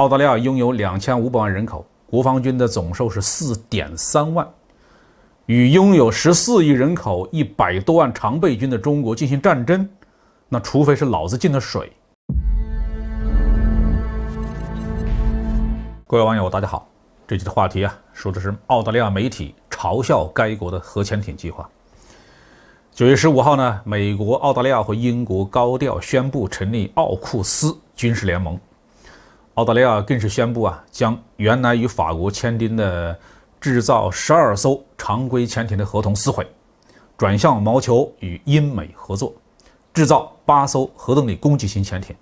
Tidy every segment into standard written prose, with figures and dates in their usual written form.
澳大利亚拥有2500万人口，国防军的总数是4.3万，与拥有14亿人口、100多万常备军的中国进行战争，那除非是老子进了水。各位网友，大家好，这期的话题说的是澳大利亚媒体嘲笑该国的核潜艇计划。9月15号呢，美国、澳大利亚和英国高调宣布成立奥库斯军事联盟。澳大利亚更是宣布将原来与法国签订的制造12艘常规潜艇的合同撕毁，转向谋求与英美合作，制造8艘核动力攻击型潜艇。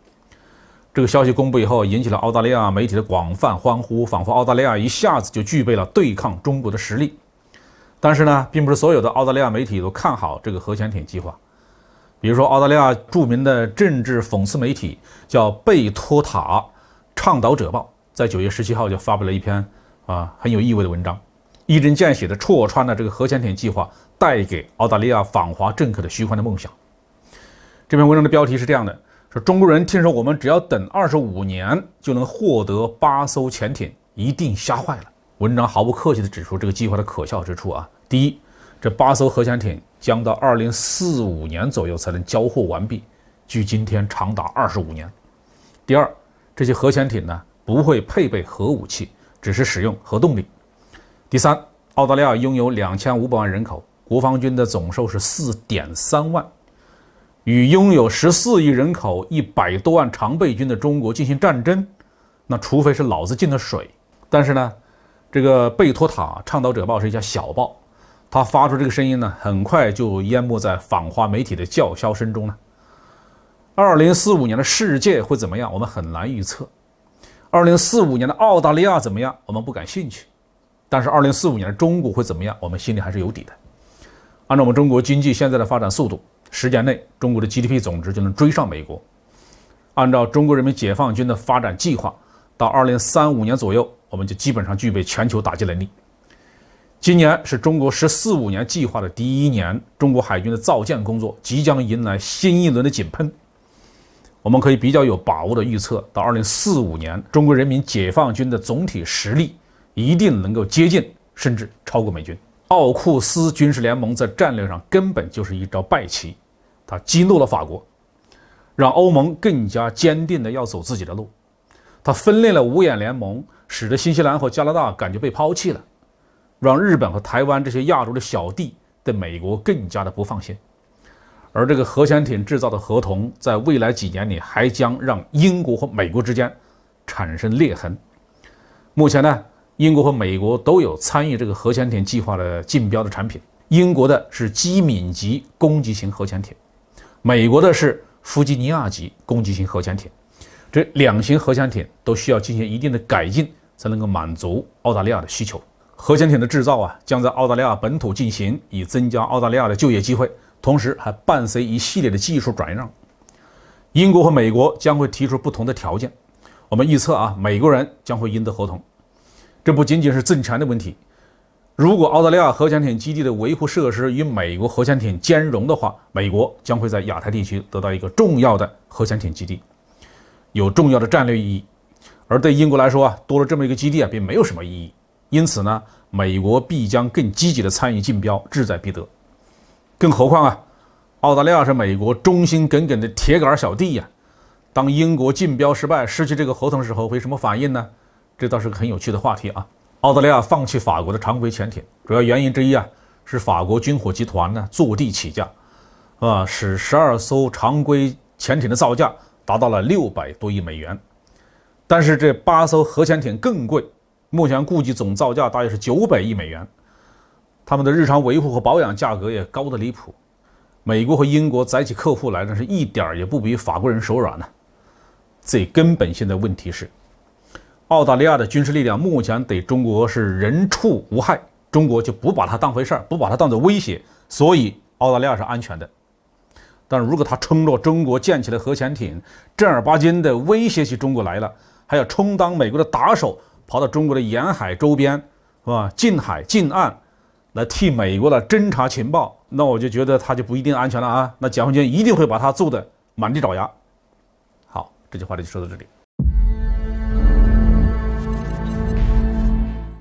这个消息公布以后，引起了澳大利亚媒体的广泛欢呼，仿佛澳大利亚一下子就具备了对抗中国的实力。但是呢，并不是所有的澳大利亚媒体都看好这个核潜艇计划。比如说，澳大利亚著名的政治讽刺媒体叫贝托塔倡导者报，在9月17号就发布了一篇很有意味的文章，一针见血地戳穿了这个核潜艇计划带给澳大利亚反华政客的虚幻的梦想。这篇文章的标题是这样的，说中国人听说我们只要等25年就能获得8艘潜艇，一定吓坏了。文章毫不客气地指出这个计划的可笑之处第一，这8艘核潜艇将到2045年左右才能交货完毕，距今天长达25年。第二，这些核潜艇呢不会配备核武器，只是使用核动力。第三，澳大利亚拥有2500万人口，国防军的总数是4.3万，与拥有14亿人口、100多万常备军的中国进行战争，那除非是老子进了水。但是呢，这个贝托塔倡导者报是一家小报，他发出这个声音呢，很快就淹没在反华媒体的叫嚣声中了。2045年的世界会怎么样，我们很难预测。2045年的澳大利亚怎么样，我们不感兴趣。但是2045年的中国会怎么样，我们心里还是有底的。按照我们中国经济现在的发展速度，10年内中国的 GDP 总值就能追上美国。按照中国人民解放军的发展计划，到2035年左右，我们就基本上具备全球打击能力。今年是中国“15年”计划的第一年，中国海军的造舰工作即将迎来新一轮的井喷。我们可以比较有把握的预测，到2045年，中国人民解放军的总体实力一定能够接近甚至超过美军。奥库斯军事联盟在战略上根本就是一招败棋，它激怒了法国，让欧盟更加坚定的要走自己的路。它分裂了五眼联盟，使得新西兰和加拿大感觉被抛弃了，让日本和台湾这些亚洲的小弟对美国更加的不放心。而这个核潜艇制造的合同，在未来几年里还将让英国和美国之间产生裂痕。目前呢，英国和美国都有参与这个核潜艇计划的竞标的产品。英国的是机敏级攻击型核潜艇，美国的是弗吉尼亚级攻击型核潜艇。这2型核潜艇都需要进行一定的改进，才能够满足澳大利亚的需求。核潜艇的制造将在澳大利亚本土进行，以增加澳大利亚的就业机会，同时还伴随一系列的技术转让。英国和美国将会提出不同的条件，我们预测美国人将会赢得合同。这不仅仅是挣钱的问题，如果澳大利亚核潜艇基地的维护设施与美国核潜艇兼容的话，美国将会在亚太地区得到一个重要的核潜艇基地，有重要的战略意义。而对英国来说多了这么一个基地并没有什么意义。因此呢，美国必将更积极的参与竞标，志在必得。更何况澳大利亚是美国忠心耿耿的铁杆小弟当英国竞标失败，失去这个合同的时候，会什么反应呢？这倒是个很有趣的话题澳大利亚放弃法国的常规潜艇，主要原因之一是法国军火集团坐地起价使12艘常规潜艇的造价达到了600多亿美元。但是这8艘核潜艇更贵，目前估计总造价大约是900亿美元，他们的日常维护和保养价格也高得离谱。美国和英国载起客户来，但是一点也不比法国人手软最根本性的问题是，澳大利亚的军事力量目前对中国是人畜无害，中国就不把它当回事儿，不把它当作威胁，所以澳大利亚是安全的。但如果他冲着中国建起了核潜艇，正儿八经的威胁起中国来了，还要充当美国的打手，跑到中国的沿海周边近海近岸来替美国来侦察情报，那我就觉得他就不一定安全了那解放军一定会把他揍得满地找牙。好，这句话就说到这里。